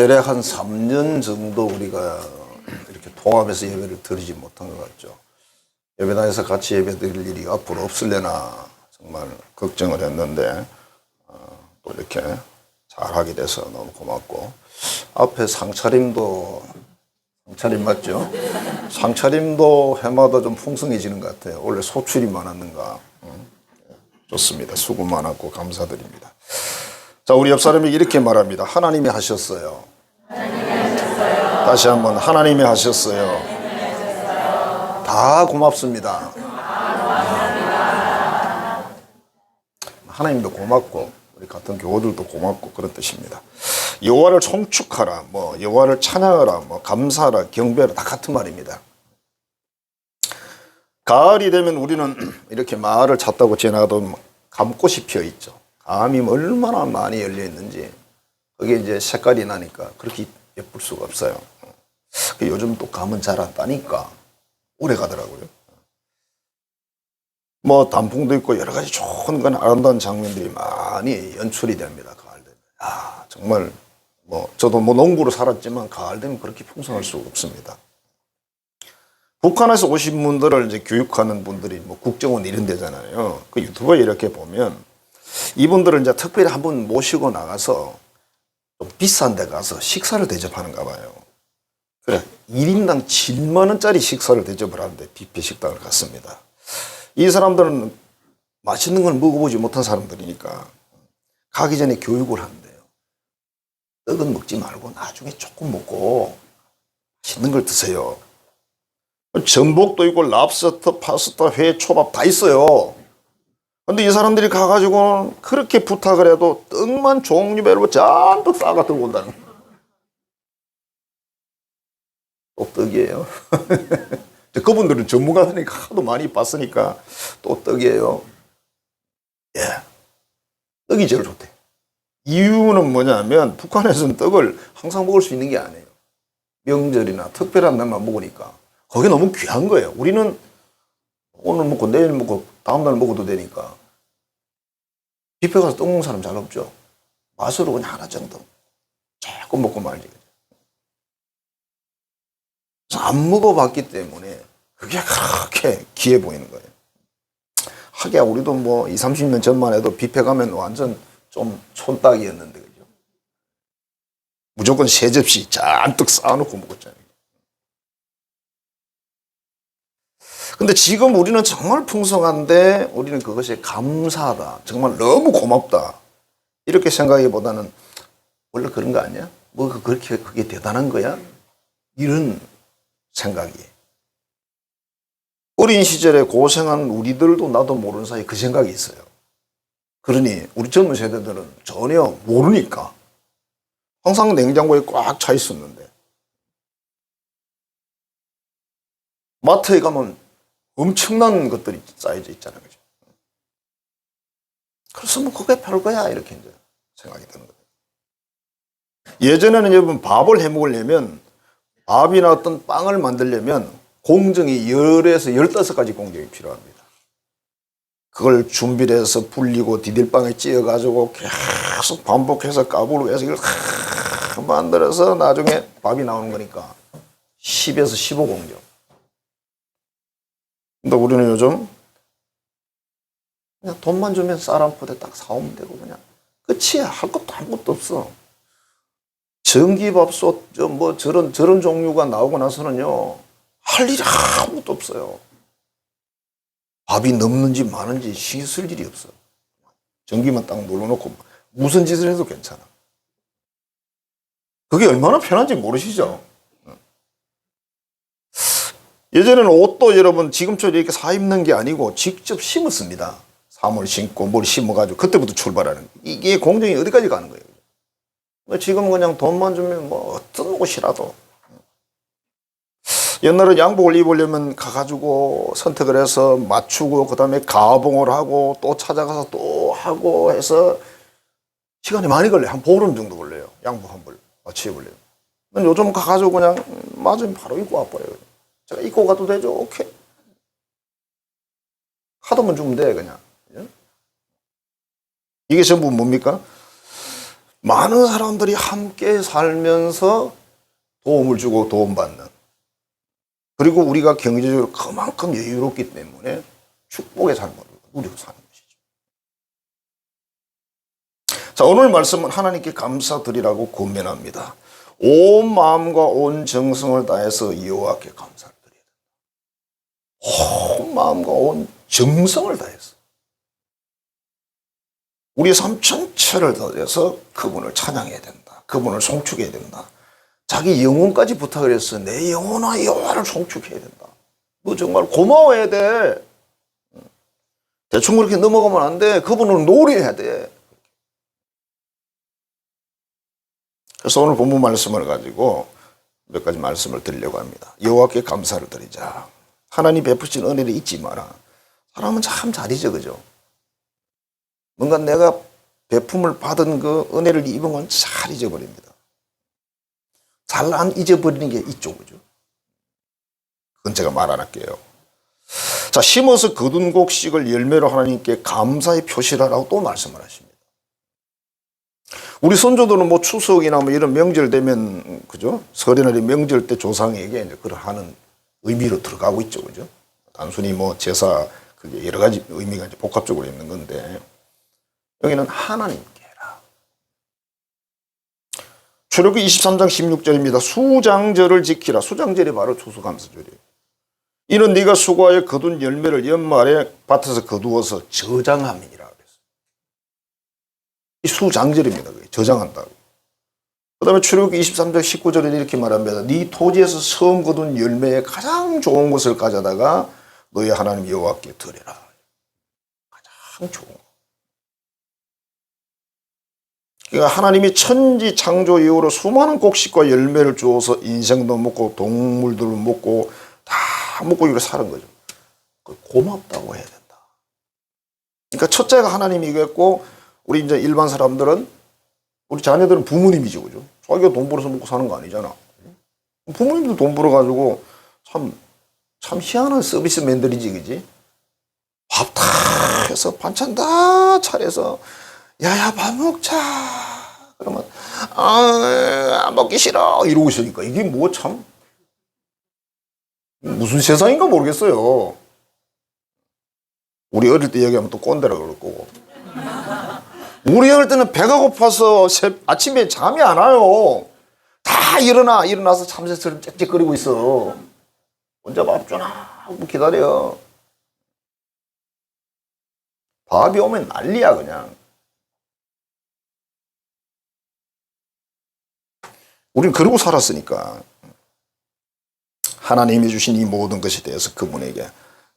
대략 한 3년 정도 우리가 이렇게 통합해서 예배를 드리지 못한 것 같죠. 예배당에서 같이 예배 드릴 일이 앞으로 없을래나 정말 걱정을 했는데 또 이렇게 잘하게 돼서 너무 고맙고, 앞에 상차림도, 상차림 맞죠? 상차림도 해마다 좀 풍성해지는 것 같아요. 원래 소출이 많았는가. 좋습니다. 수고 많았고 감사드립니다. 자, 우리 옆 사람이 이렇게 말합니다. 하나님이 하셨어요. 다시 한번 하나님이 하셨어요. 다 고맙습니다. 하나님도 고맙고 우리 같은 교우들도 고맙고 그런 뜻입니다. 여호와를 송축하라, 뭐 여호와를 찬양하라, 뭐 감사하라, 경배하라, 다 같은 말입니다. 가을이 되면 우리는 이렇게 마을을 찾다고 지나가도 감꽃이 피어 있죠. 감이 얼마나 많이 열려 있는지 그게 이제 색깔이 나니까 그렇게 예쁠 수가 없어요. 요즘 또 감은 잘 안 따니까 오래 가더라고요. 뭐 단풍도 있고 여러 가지 좋은 건 아름다운 장면들이 많이 연출이 됩니다. 가을 되면. 정말 뭐 저도 뭐 농부로 살았지만 가을 되면 그렇게 풍성할 수가 없습니다. 북한에서 오신 분들을 이제 교육하는 분들이 뭐 국정원 이런 데잖아요. 그 유튜브에 이렇게 보면 이분들을 이제 특별히 한번 모시고 나가서 좀 비싼 데 가서 식사를 대접하는가 봐요. 그래, 1인당 7만 원짜리 식사를 대접을 하는데 뷔페 식당을 갔습니다. 이 사람들은 맛있는 걸 먹어보지 못한 사람들이니까 가기 전에 교육을 한대요. 떡은 먹지 말고 나중에 조금 먹고 맛있는 걸 드세요. 전복도 있고 랍스터, 파스타, 회, 초밥 다 있어요. 근데 이 사람들이 가가지고 그렇게 부탁을 해도 떡만 종류별로 잔뜩 싸가 들고 온다는 거예요. 또 떡이에요. 그분들은 전문가들이니까 하도 많이 봤으니까 또 떡이에요. 예, 떡이 제일 좋대. 이유는 뭐냐면 북한에서는 떡을 항상 먹을 수 있는 게 아니에요. 명절이나 특별한 날만 먹으니까 그게 너무 귀한 거예요. 우리는 오늘 먹고 내일 먹고 다음날 먹어도 되니까. 뷔페 가서 떡 먹는 사람 잘 없죠. 맛으로 그냥 하나 정도 조금 먹고 말지. 안 먹어봤기 때문에 그게 그렇게 귀해 보이는 거예요. 하기야 우리도 뭐 20, 30년 전만 해도 뷔페 가면 완전 좀 촌딱이었는데, 그죠? 무조건 세 접시 잔뜩 쌓아놓고 먹었잖아요. 근데 지금 우리는 정말 풍성한데 우리는 그것이 감사하다, 정말 너무 고맙다 이렇게 생각하기보다는 원래 그런 거 아니야? 뭐 그렇게 그게 대단한 거야? 이런 생각이. 어린 시절에 고생한 우리들도 나도 모르는 사이에 그 생각이 있어요. 그러니 우리 젊은 세대들은 전혀 모르니까 항상 냉장고에 꽉 차 있었는데 마트에 가면 엄청난 것들이 쌓여져 있잖아요. 그죠? 그래서 뭐 그게 별거야 이렇게 이제 생각이 드는 거예요. 예전에는 여러분 밥을 해 먹으려면 밥이나 어떤 빵을 만들려면 공정이 10에서 15가지 공정이 필요합니다. 그걸 준비를 해서 불리고 디딜방에 찧어가지고 계속 반복해서 까불고 해서 이걸 만들어서 나중에 밥이 나오는 거니까 10에서 15공정. 근데 우리는 요즘 그냥 돈만 주면 쌀 한 포대 딱 사오면 되고 그냥 끝이야. 할 것도 아무것도 없어. 전기밥솥 뭐 저런 종류가 나오고 나서는요 할 일이 아무것도 없어요. 밥이 넘는지 마는지 신경 쓸 일이 없어. 전기만 딱 눌러놓고 무슨 짓을 해도 괜찮아. 그게 얼마나 편한지 모르시죠? 예전에는 옷도 여러분 지금처럼 이렇게 사 입는 게 아니고 직접 심었습니다. 사물 심고 뭘 심어가지고 그때부터 출발하는. 이게 공정이 어디까지 가는 거예요? 지금은 그냥 돈만 주면 뭐 어떤 옷이라도. 옛날에 양복을 입으려면 가가지고 선택을 해서 맞추고 그 다음에 가봉을 하고 또 찾아가서 또 하고 해서 시간이 많이 걸려요. 한 보름 정도 걸려요. 양복 한 벌 맞춰 입으려면. 요즘 가가지고 그냥 맞으면 바로 입고 와버려요. 제가 입고 가도 되죠? 오케이. 카드만 주면 돼 그냥. 이게 전부 뭡니까? 많은 사람들이 함께 살면서 도움을 주고 도움받는, 그리고 우리가 경제적으로 그만큼 여유롭기 때문에 축복의 삶을 누리고 사는 것이죠. 자, 오늘 말씀은 하나님께 감사드리라고 권면합니다. 온 마음과 온 정성을 다해서 여호와께 감사를 드려야 된다. 온 마음과 온 정성을 다해서 우리의 삶 전체를 다해서 그분을 찬양해야 된다. 그분을 송축해야 된다. 자기 영혼까지 부탁을 했어. 내 영혼아 여호와를 송축해야 된다. 너 정말 고마워해야 돼. 대충 그렇게 넘어가면 안 돼. 그분을 노래해야 돼. 그래서 오늘 본문 말씀을 가지고 몇 가지 말씀을 드리려고 합니다. 여호와께 감사를 드리자. 하나님 베푸신 은혜를 잊지 마라. 사람은 참 잘 잊어, 그죠? 뭔가 내가 베품을 받은 그 은혜를 입은 건 잘 잊어버립니다. 잘 안 잊어버리는 게 있죠, 그죠? 그건 제가 말 안 할게요. 자, 심어서 거둔 곡식을 열매로 하나님께 감사의 표시라라고 또 말씀을 하십니다. 우리 선조들은 뭐 추석이나 뭐 이런 명절 되면, 그죠? 설이나 명절 때 조상에게 이제 그러하는 의미로 들어가고 있죠, 그죠? 단순히 뭐 제사, 그게 여러 가지 의미가 이제 복합적으로 있는 건데, 여기는 하나님께 해라. 출애굽기 23장 16절입니다. 수장절을 지키라. 수장절이 바로 추수감사절이에요. 이는 네가 수고하여 거둔 열매를 연말에 밭에서 거두어서 저장함이니라. 이 수장절입니다. 저장한다고. 그 다음에 출애굽기 23장 19절에 이렇게 말합니다. 네 토지에서 처음 거둔 열매의 가장 좋은 것을 가져다가 너의 하나님 여호와께 드려라. 가장 좋은 것. 그러니까 하나님이 천지 창조 이후로 수많은 곡식과 열매를 주어서 인생도 먹고 동물들을 먹고 다 먹고 이렇게 사는 거죠. 고맙다고 해야 된다. 그러니까 첫째가 하나님이겠고, 우리 이제 일반 사람들은, 우리 자녀들은 부모님이지, 그죠? 자기가 돈 벌어서 먹고 사는 거 아니잖아. 부모님도 돈 벌어가지고 참 희한한 서비스맨들이지, 그지? 밥 다 해서 반찬 다 차려서 야야 밥 먹자. 그러면 안 먹기 싫어 이러고 있으니까 이게 뭐 참 무슨 세상인가 모르겠어요. 우리 어릴 때 얘기하면 또 꼰대라 그럴 거고. 우리 어릴 때는 배가 고파서 아침에 잠이 안 와요. 다 일어나서 참새처럼 짹짹거리고 있어. 혼자 밥 주나 하고 기다려. 밥이 오면 난리야 그냥. 우리는 그러고 살았으니까 하나님이 주신 이 모든 것에 대해서 그분에게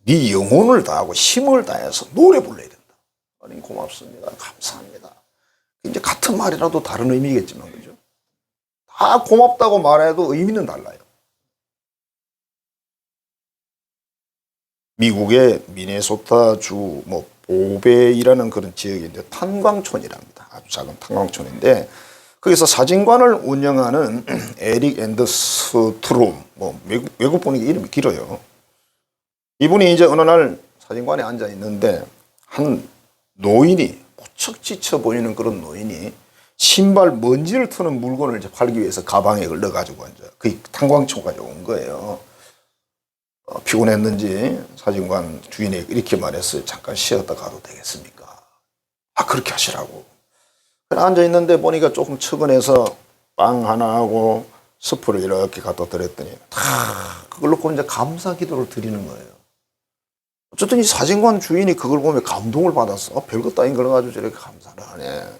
네 영혼을 다하고 힘을 다해서 노래 불러야 된다. 하나님 고맙습니다. 감사합니다. 이제 같은 말이라도 다른 의미겠지만, 그죠? 다 고맙다고 말해도 의미는 달라요. 미국의 미네소타주 보베이라는 그런 지역인데 탄광촌이랍니다. 아주 작은 탄광촌인데 거기서 사진관을 운영하는 에릭 앤더스트롬, 외국 분이 이름이 길어요. 이분이 이제 어느 날 사진관에 앉아 있는데 한 노인이 무척 지쳐 보이는 그런 노인이 신발 먼지를 트는 물건을 이제 팔기 위해서 가방에 넣어가지고 이제 그 탄광촌까지 온 거예요. 피곤했는지 사진관 주인이 이렇게 말했어요. 잠깐 쉬었다 가도 되겠습니까? 그렇게 하시라고. 앉아 있는데 보니까 조금 측은해서 빵 하나하고 스프를 이렇게 갖다 드렸더니 다 그걸 놓고 이제 감사 기도를 드리는 거예요. 어쨌든 이 사진관 주인이 그걸 보면 감동을 받았어. 별것 따윈 걸 가지고 저렇게 감사를 하네.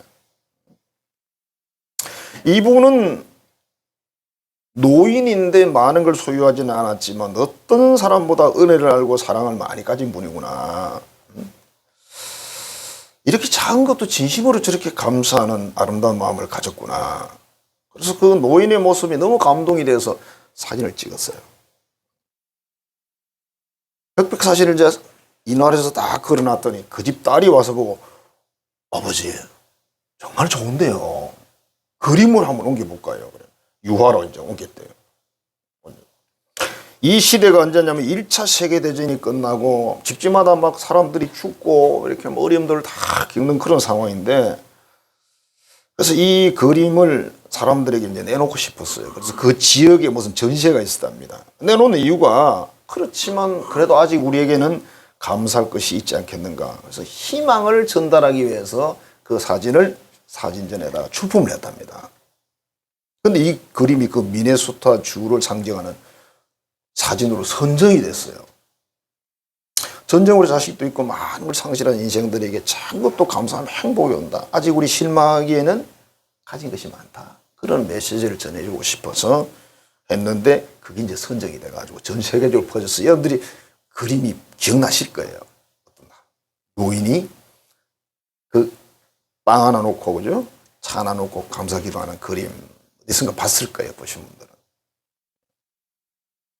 이분은 노인인데 많은 걸 소유하지는 않았지만 어떤 사람보다 은혜를 알고 사랑을 많이 가진 분이구나. 이렇게 작은 것도 진심으로 저렇게 감사하는 아름다운 마음을 가졌구나. 그래서 그 노인의 모습이 너무 감동이 돼서 사진을 찍었어요. 흑백 사진을 이제 이날에서 딱 걸어놨더니 그 집 딸이 와서 보고 아버지 정말 좋은데요. 그림을 한번 옮겨볼까요? 그래. 유화로 이제 옮겼대요. 이 시대가 언제냐면 1차 세계대전이 끝나고 집집마다 막 사람들이 죽고 이렇게 어려움들을 다 겪는 그런 상황인데 그래서 이 그림을 사람들에게 이제 내놓고 싶었어요. 그래서 그 지역에 무슨 전시회가 있었답니다. 내놓는 이유가 그렇지만 그래도 아직 우리에게는 감사할 것이 있지 않겠는가. 그래서 희망을 전달하기 위해서 그 사진을 사진전에다가 출품을 했답니다. 근데 이 그림이 그 미네소타 주를 상징하는 사진으로 선정이 됐어요. 전쟁으로 자식도 있고 많은 걸 상실한 인생들에게 자꾸 또 감사하면 행복이 온다. 아직 우리 실망하기에는 가진 것이 많다. 그런 메시지를 전해주고 싶어서 했는데 그게 이제 선정이 돼가지고 전 세계적으로 퍼졌어요. 여러분들이 그림이 기억나실 거예요. 어떤 노인이 그 빵 하나 놓고 그죠? 차 하나 놓고 감사 기도하는 그림 어디선가 봤을 거예요. 보신 분들은.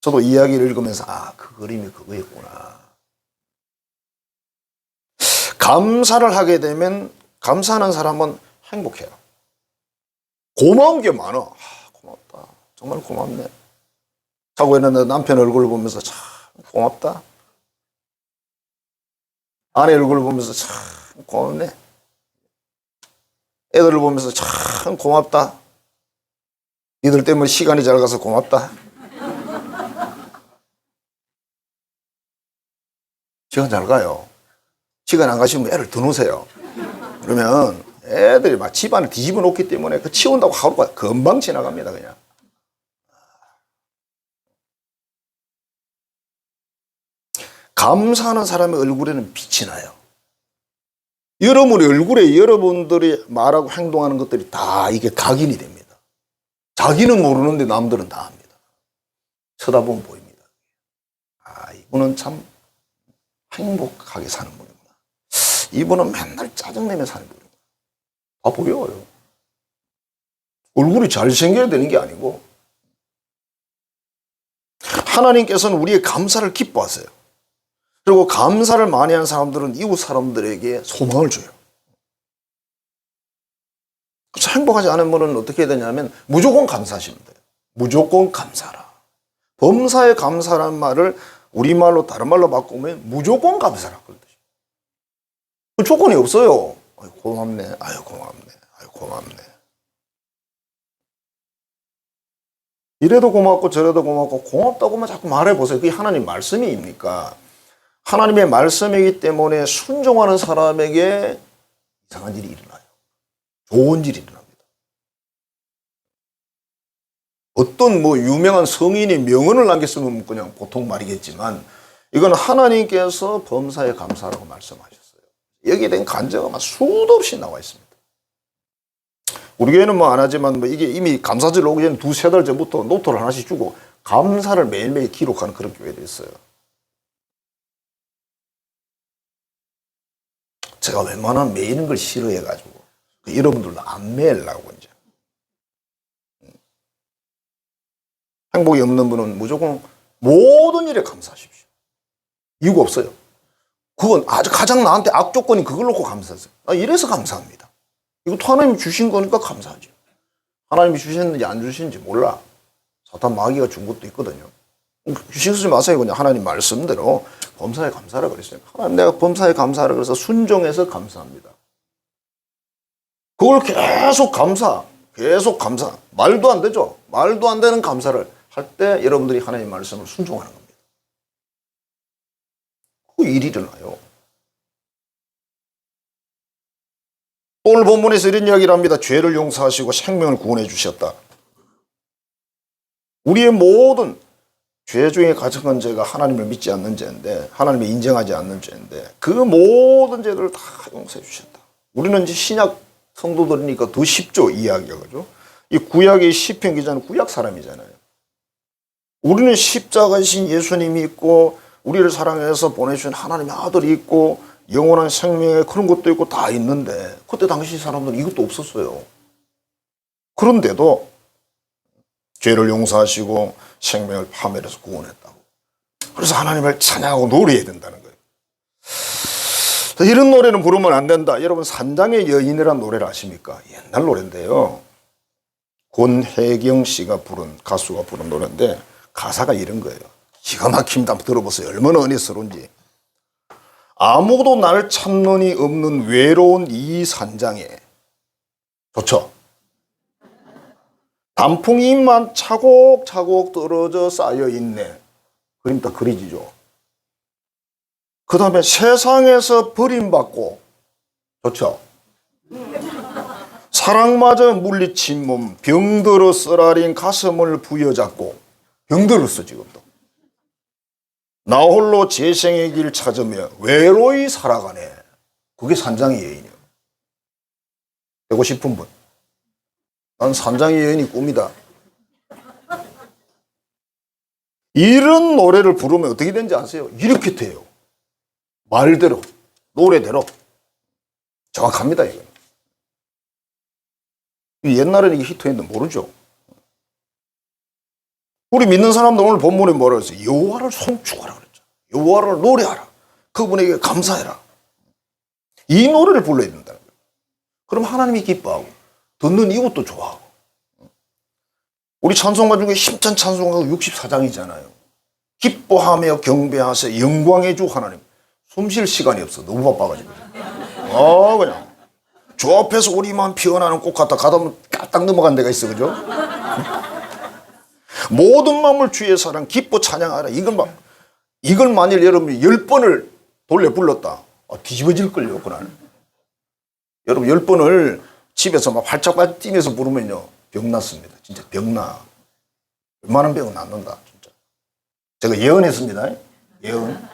저도 이야기를 읽으면서 아, 그 그림이 그거였구나. 감사를 하게 되면 감사하는 사람은 행복해요. 고마운 게 많아. 아, 고맙다. 정말 고맙네. 자고 있는데 남편 얼굴을 보면서 참 고맙다. 아내 얼굴을 보면서 참 고맙네. 애들을 보면서 참 고맙다. 니들 때문에 시간이 잘 가서 고맙다. 시간 잘 가요. 시간 안 가시면 애를 더 놓으세요. 그러면 애들이 막 집안을 뒤집어 놓기 때문에 그 치운다고 하루가 금방 지나갑니다, 그냥. 감사하는 사람의 얼굴에는 빛이 나요. 여러분의 얼굴에 여러분들이 말하고 행동하는 것들이 다 이게 각인이 됩니다. 자기는 모르는데 남들은 다 압니다. 쳐다보면 보입니다. 아, 이분은 참 행복하게 사는 분이구나. 이분은 맨날 짜증내며 사는 분이구나. 다 보여요. 얼굴이 잘생겨야 되는 게 아니고 하나님께서는 우리의 감사를 기뻐하세요. 그리고 감사를 많이 한 사람들은 이웃 사람들에게 소망을 줘요. 그래서 행복하지 않은 분은 어떻게 해야 되냐면 무조건 감사하시면 돼요. 무조건 감사라. 범사에 감사라는 말을 우리말로 다른 말로 바꾸면 무조건 감사라. 그 조건이 없어요. 아유, 고맙네. 아유, 고맙네. 아유, 고맙네. 이래도 고맙고 저래도 고맙고 고맙다고만 자꾸 말해보세요. 그게 하나님 말씀입니까? 하나님의 말씀이기 때문에 순종하는 사람에게 이상한 일이 일어나요. 좋은 일이 일어납니다. 어떤 뭐 유명한 성인이 명언을 남겼으면 그냥 보통 말이겠지만 이건 하나님께서 범사에 감사라고 말씀하셨어요. 여기에 대한 간증가 수도 없이 나와 있습니다. 우리 교회는 뭐 안 하지만 뭐 이게 이미 감사절 오기 전에 두세 달 전부터 노트를 하나씩 주고 감사를 매일매일 기록하는 그런 교회도 있어요. 제가 웬만하면 매이는 걸 싫어해가지고 여러분들도 안 매려고 이제. 행복이 없는 분은 무조건 모든 일에 감사하십시오. 이유가 없어요. 그건 아주 가장 나한테 악조건이 그걸 놓고 감사하세요. 나 이래서 감사합니다. 이것도 하나님이 주신 거니까 감사하죠. 하나님이 주셨는지 안 주시는지 몰라. 사탄 마귀가 준 것도 있거든요. 신경 쓰지 마세요. 그냥 하나님 말씀대로 범사에 감사하라 그랬어요. 하나님 내가 범사에 감사하라 그래서 순종해서 감사합니다. 그걸 계속 감사. 말도 안 되죠. 말도 안 되는 감사를 할 때 여러분들이 하나님 말씀을 순종하는 겁니다. 그 일이 일어나요. 오늘 본문에서 이런 이야기를 합니다. 죄를 용서하시고 생명을 구원해 주셨다. 우리의 모든 죄 중에 가장 큰 죄가 하나님을 믿지 않는 죄인데 하나님을 인정하지 않는 죄인데 그 모든 죄들을 다 용서해 주셨다. 우리는 이제 신약 성도들이니까 더 쉽죠. 이야기가. 그죠? 이 구약의 시편 기자는 구약 사람이잖아요. 우리는 십자가이신 예수님이 있고 우리를 사랑해서 보내주신 하나님의 아들이 있고 영원한 생명의 그런 것도 있고 다 있는데 그때 당시 사람들은 이것도 없었어요. 그런데도 죄를 용서하시고 생명을 파멸해서 구원했다고. 그래서 하나님을 찬양하고 노래해야 된다는 거예요. 이런 노래는 부르면 안 된다. 여러분 산장의 여인이라는 노래를 아십니까? 옛날 노래인데요. 권혜경 씨가 부른 가수가 부른 노래인데 가사가 이런 거예요. 기가 막힙니다. 한번 들어보세요. 얼마나 은혜스러운지. 아무도 나를 찾는이 없는 외로운 이 산장에 좋죠. 단풍잎만 차곡차곡 떨어져 쌓여 있네. 그림 딱 그리지죠. 그 다음에 세상에서 버림받고, 좋죠. 사랑마저 물리친 몸, 병들어 쓰라린 가슴을 부여잡고, 병들었어 지금도. 나 홀로 재생의 길 찾으며 외로이 살아가네. 그게 산장의 여인이요. 되고 싶은 분. 난 산장의 여인이 꿈이다. 이런 노래를 부르면 어떻게 되는지 아세요? 이렇게 돼요. 말대로, 노래대로. 정확합니다, 이거. 옛날에는 이게 히트했는데 모르죠. 우리 믿는 사람들 오늘 본문에 뭐라 그랬어요? 여호와를 송축하라 그랬죠. 여호와를 노래하라. 그분에게 감사해라. 이 노래를 불러야 된다는 거예요. 그럼 하나님이 기뻐하고 듣는 이웃도 좋아하고. 우리 찬송가 중에 힘찬 찬송가가 64장이잖아요. 기뻐하며 경배하세 영광의 주 하나님. 숨 쉴 시간이 없어. 너무 바빠가지고. 그냥 저 앞에서 우리만 피어나는 꽃 같다. 가다 보면 까딱 넘어간 데가 있어. 그죠? 모든 마음을 주의 사랑 기뻐 찬양하라. 이걸 만일 여러분이 10번을 돌려 불렀다. 뒤집어질걸요, 그날. 여러분 10번을 집에서 막 활짝발짝 뛰면서 부르면요. 병 났습니다. 진짜 병 나. 웬만한 병은 낫는다. 진짜. 제가 예언했습니다. 예언.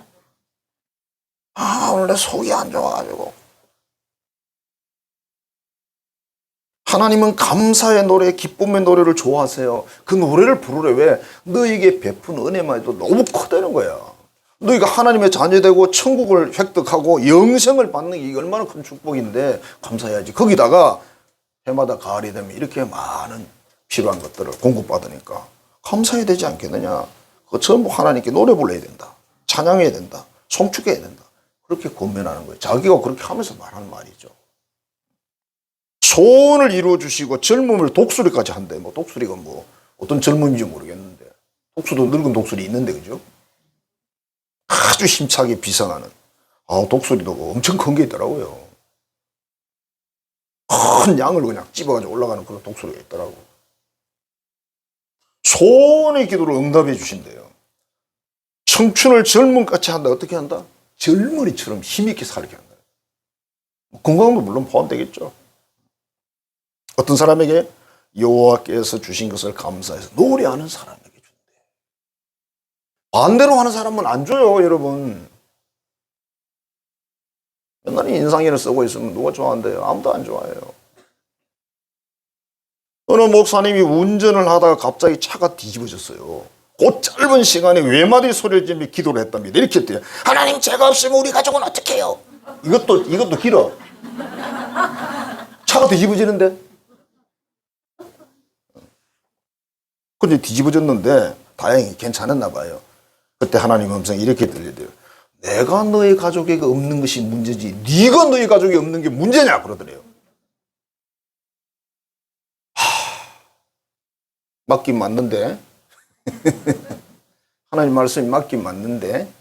오늘 내 속이 안 좋아가지고. 하나님은 감사의 노래, 기쁨의 노래를 좋아하세요. 그 노래를 부르래. 왜? 너에게 베푼 은혜만 해도 너무 크다는 거야. 너희가 하나님의 자녀되고 천국을 획득하고 영생을 받는 게 얼마나 큰 축복인데 감사해야지. 거기다가 해마다 가을이 되면 이렇게 많은 필요한 것들을 공급받으니까 감사해야 되지 않겠느냐. 그거 전부 하나님께 노래 불러야 된다. 찬양해야 된다. 송축해야 된다. 그렇게 권면하는 거예요. 자기가 그렇게 하면서 말하는 말이죠. 소원을 이루어 주시고 젊음을 독수리까지 한대. 뭐 독수리가 뭐 어떤 젊음인지 모르겠는데 독수리도 늙은 독수리 있는데 그죠? 아주 힘차게 비상하는 독수리도 엄청 큰 게 있더라고요. 큰 양을 그냥 집어가지고 올라가는 그런 독수리가 있더라고. 소원의 기도를 응답해 주신대요. 청춘을 젊음같이 한다. 어떻게 한다? 젊은이처럼 힘있게 살게 한다. 건강도 물론 포함되겠죠. 어떤 사람에게 여호와께서 주신 것을 감사해서 노래하는 사람에게 준대. 반대로 하는 사람은 안 줘요, 여러분. 맨날 인상이를 쓰고 있으면 누가 좋아한대요? 아무도 안 좋아해요. 어느 목사님이 운전을 하다가 갑자기 차가 뒤집어졌어요. 그 짧은 시간에 외마디 소리를 지르며 기도를 했답니다. 이렇게 했대요. 하나님, 제가 없으면 우리 가족은 어떻게 해요? 이것도 길어. 차가 뒤집어지는데? 근데 뒤집어졌는데 다행히 괜찮았나 봐요. 그때 하나님 음성이 이렇게 들리대요. 내가 너의 가족에게 없는 것이 문제지 네가 너의 가족에 없는 게 문제냐 그러더래요. 맞긴 맞는데 하나님 말씀이 맞긴 맞는데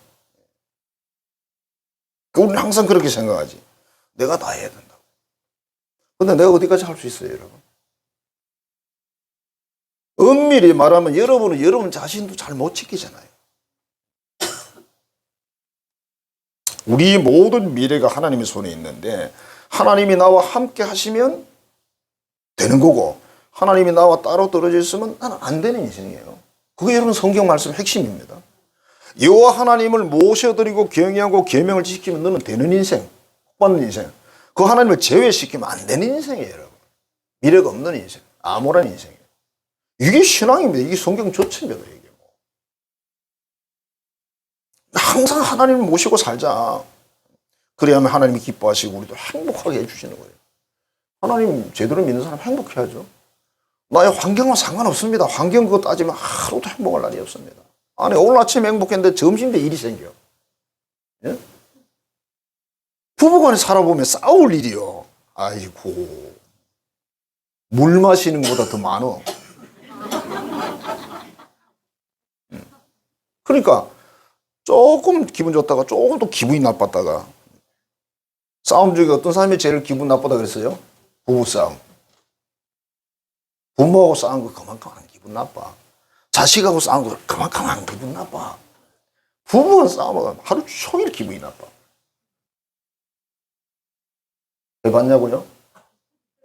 우리는 항상 그렇게 생각하지. 내가 다 해야 된다고. 근데 내가 어디까지 할 수 있어요, 여러분? 엄밀히 말하면 여러분은 여러분 자신도 잘 못 지키잖아요. 우리 모든 미래가 하나님의 손에 있는데 하나님이 나와 함께 하시면 되는 거고 하나님이 나와 따로 떨어져 있으면 나는 안 되는 인생이에요. 그게 여러분 성경 말씀의 핵심입니다. 여호와 하나님을 모셔드리고 경외하고 계명을 지키면 너는 되는 인생, 복 받는 인생. 그 하나님을 제외시키면 안 되는 인생이에요, 여러분. 미래가 없는 인생, 암울한 인생이에요. 이게 신앙입니다. 이게 성경 전체입니다. 이게 뭐. 항상 하나님을 모시고 살자. 그래야만 하나님이 기뻐하시고 우리도 행복하게 해주시는 거예요. 하나님 제대로 믿는 사람 행복해야죠. 나의 환경과 상관없습니다. 환경 그거 따지면 하루도 행복할 날이 없습니다. 아니 오늘 아침에 행복했는데 점심 때 일이 생겨. 예? 부부간에 살아보면 싸울 일이요. 아이고 물 마시는 것보다 더 많어. 그러니까 조금 기분 좋다가 조금 또 기분이 나빴다가 싸움 중에 어떤 사람이 제일 기분 나쁘다 그랬어요? 부부싸움. 부모하고 싸운 거 그만큼 안 기분 나빠. 자식하고 싸운 거 그만큼 안 기분 나빠. 부부가 싸우면 하루 종일 기분이 나빠. 해봤냐고요?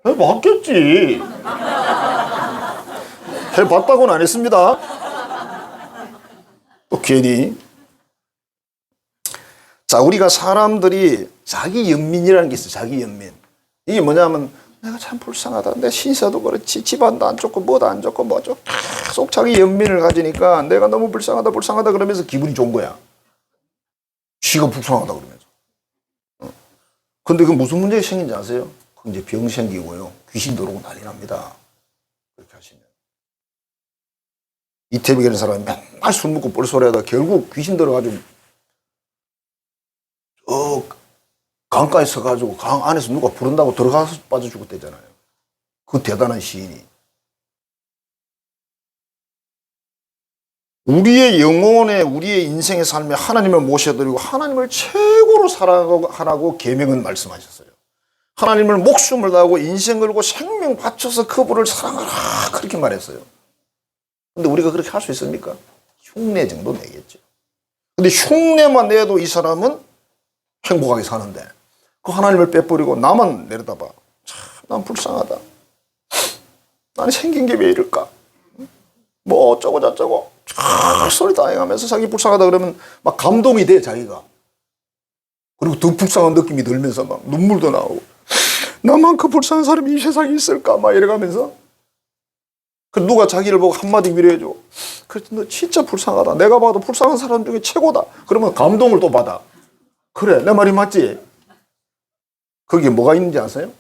해봤겠지. 해봤다고는 안 했습니다. 또 괜히. 자, 우리가 사람들이 자기 연민이라는 게 있어. 자기 연민. 이게 뭐냐면 내가 참 불쌍하다. 내 신세도 그렇지. 집안도 안 좋고 뭐도 안 좋고 뭐 좋고 계속 자기 연민을 가지니까 내가 너무 불쌍하다 불쌍하다 그러면서 기분이 좋은 거야. 지가 불쌍하다 그러면서. 근데 그 무슨 문제가 생긴지 아세요? 그 이제 병 생기고요. 귀신 들어오고 난리 납니다. 그렇게 하시면. 이태백이라는 사람이 맨날 술 먹고 뻘소리 하다가 결국 귀신 들어가지고 강가에 서가지고 강 안에서 누가 부른다고 들어가서 빠져 죽었대잖아요. 그 대단한 시인이. 우리의 영혼에 우리의 인생의 삶에 하나님을 모셔드리고 하나님을 최고로 사랑하라고 계명은 말씀하셨어요. 하나님을 목숨을 다하고 인생 걸고 생명 바쳐서 그분을 사랑하라 그렇게 말했어요. 근데 우리가 그렇게 할 수 있습니까? 흉내 정도 내겠죠. 근데 흉내만 내도 이 사람은 행복하게 사는데 그 하나님을 빼버리고 나만 내려다봐. 참, 난 불쌍하다. 나는 생긴 게 왜 이럴까? 뭐 어쩌고 저쩌고 소리 다 해가면서 자기 불쌍하다 그러면 막 감동이 돼 자기가. 그리고 더 불쌍한 느낌이 들면서 막 눈물도 나오고 나만큼 불쌍한 사람이 이 세상에 있을까 막 이래가면서 그 누가 자기를 보고 한마디 위로해줘. 그래 너 진짜 불쌍하다. 내가 봐도 불쌍한 사람 중에 최고다. 그러면 감동을 또 받아. 그래 내 말이 맞지? 거기에 뭐가 있는지 아세요?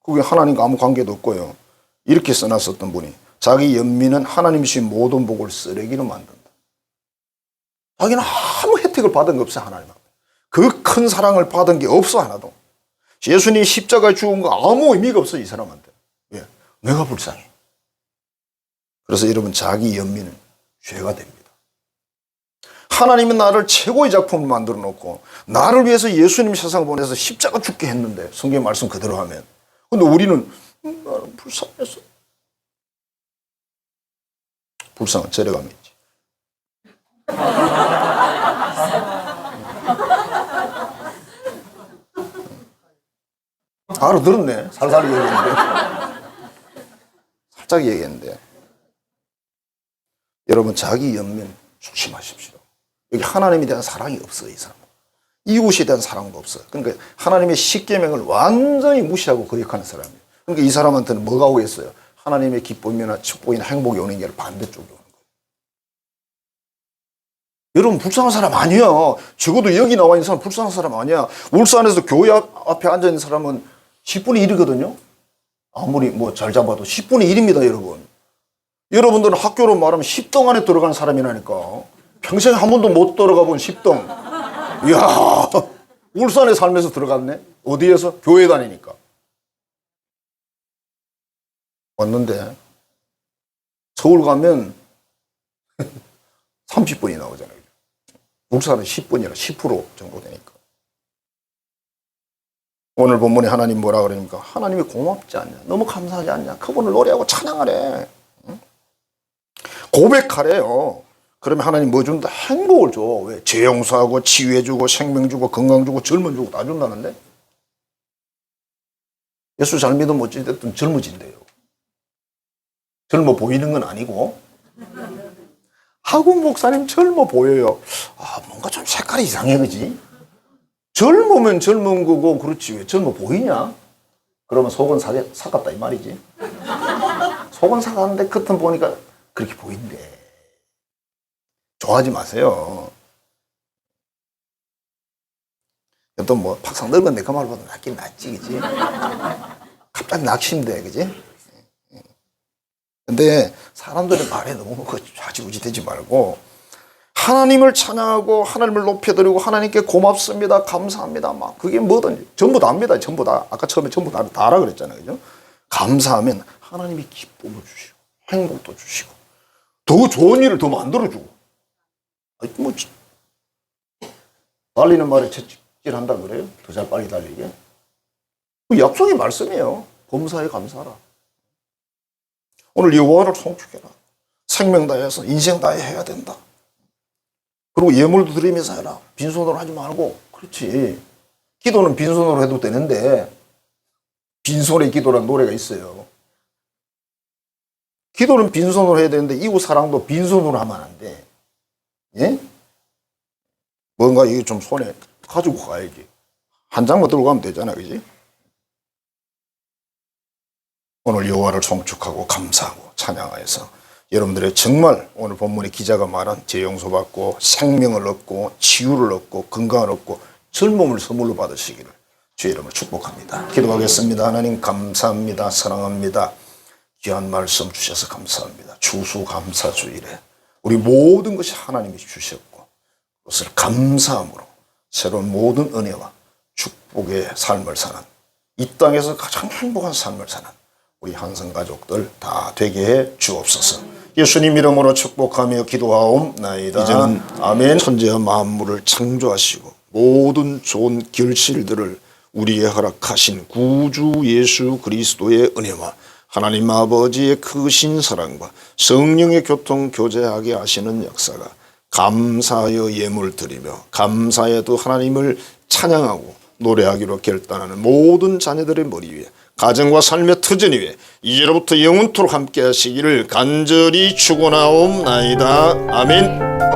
그게 하나님과 아무 관계도 없고요. 이렇게 써놨었던 분이 자기 연민은 하나님이 주신 모든 복을 쓰레기로 만든다. 자기는 아무 혜택을 받은 게 없어 하나님 앞에. 그 큰 사랑을 받은 게 없어 하나도. 예수님이 십자가에 죽은 거 아무 의미가 없어 이 사람한테. 왜? 내가 불쌍해. 그래서 여러분 자기 연민은 죄가 됩니다. 하나님은 나를 최고의 작품을 만들어 놓고 나를 위해서 예수님 세상을 보내서 십자가 죽게 했는데 성경 말씀 그대로 하면 근데 우리는 나는 불쌍했어. 불쌍한 죄례감이 있지. 알아들었네. 살살 얘기했는데. 살짝 얘기했는데. 여러분 자기 연민 조심하십시오. 여기 하나님에 대한 사랑이 없어요. 이 사람은. 이웃에 대한 사랑도 없어요. 그러니까 하나님의 십계명을 완전히 무시하고 거역하는 사람이에요. 그러니까 이 사람한테는 뭐가 오겠어요? 하나님의 기쁨이나 축복이나 행복이 오는 게 아니라 반대쪽이 오는 거예요. 여러분 불쌍한 사람 아니야. 적어도 여기 나와 있는 사람 불쌍한 사람 아니야. 울산에서 교회 앞에 앉아있는 사람은 10분의 1이거든요. 아무리 뭐 잘 잡아도 10분의 1입니다. 여러분. 여러분들은 학교로 말하면 10등 안에 들어가는 사람이라니까. 평생 한 번도 못 들어가 본 10등. 이야, 울산에 살면서 들어갔네. 어디에서? 교회 다니니까. 왔는데 서울 가면 30분이 나오잖아요. 울산은 10분이라 10% 정도 되니까. 오늘 본문에 하나님 뭐라 그러니까 하나님이 고맙지 않냐, 너무 감사하지 않냐, 그분을 노래하고 찬양하래, 고백하래요. 그러면 하나님 뭐 준다? 행복을 줘. 왜? 죄 용서하고 치유해 주고 생명 주고 건강 주고 젊음 주고 다 준다는데. 예수 잘 믿으면 어찌됐든 젊어진대요. 젊어 보이는 건 아니고. 하국 목사님 젊어 보여요. 아, 뭔가 좀 색깔이 이상해, 그지? 젊으면 젊은 거고, 그렇지. 왜 젊어 보이냐? 그러면 속은 사갔다, 이 말이지. 속은 사갔는데 겉은 보니까 그렇게 보인대. 좋아하지 마세요. 또 뭐, 팍상 늙었는데 그 말보다 낫긴 낫지, 그지? 갑자기 낙심돼, 그지? 근데 사람들의 말에 너무 좌지우지 되지 말고 하나님을 찬양하고 하나님을 높여드리고 하나님께 고맙습니다, 감사합니다, 막 그게 뭐든지 전부 다입니다. 전부 다. 아까 처음에 전부 다 하라 그랬잖아요, 그죠? 감사하면 하나님이 기쁨을 주시고 행복도 주시고 더 좋은 일을 더 만들어주고. 뭐 달리는 말에 채찍질한다 그래요? 더 잘 빨리 달리게. 약속의 말씀이에요. 범사에 감사하라. 오늘 여호와를 송축해라. 생명 다해서 인생 다해 해야 된다. 그리고 예물도 드리면서 해라. 빈손으로 하지 말고. 그렇지. 기도는 빈손으로 해도 되는데 빈손의 기도라는 노래가 있어요. 기도는 빈손으로 해야 되는데 이웃 사랑도 빈손으로 하면 안 돼. 예? 뭔가 이게 좀 손에 가지고 가야지. 한 장만 들고 가면 되잖아, 그지? 오늘 여호와를 송축하고 감사하고 찬양하여서 여러분들의 정말 오늘 본문의 기자가 말한 재용서 받고 생명을 얻고 치유를 얻고 건강을 얻고 젊음을 선물로 받으시기를 주의 이름으로 축복합니다. 기도하겠습니다. 하나님 감사합니다. 사랑합니다. 귀한 말씀 주셔서 감사합니다. 추수감사주일에 우리 모든 것이 하나님이 주셨고 그것을 감사함으로 새로운 모든 은혜와 축복의 삶을 사는 이 땅에서 가장 행복한 삶을 사는 우리 한성 가족들 다 되게 해 주옵소서. 예수님 이름으로 축복하며 기도하옵나이다. 이제는 아멘. 천지와 만물을 창조하시고 모든 좋은 결실들을 우리에 허락하신 구주 예수 그리스도의 은혜와 하나님 아버지의 크신 사랑과 성령의 교통 교제하게 하시는 역사가 감사하여 예물 드리며 감사에도 하나님을 찬양하고 노래하기로 결단하는 모든 자녀들의 머리 위에 가정과 삶의 터전 위에 이제로부터 영원토록 함께 하시기를 간절히 축원하옵나이다. 아멘.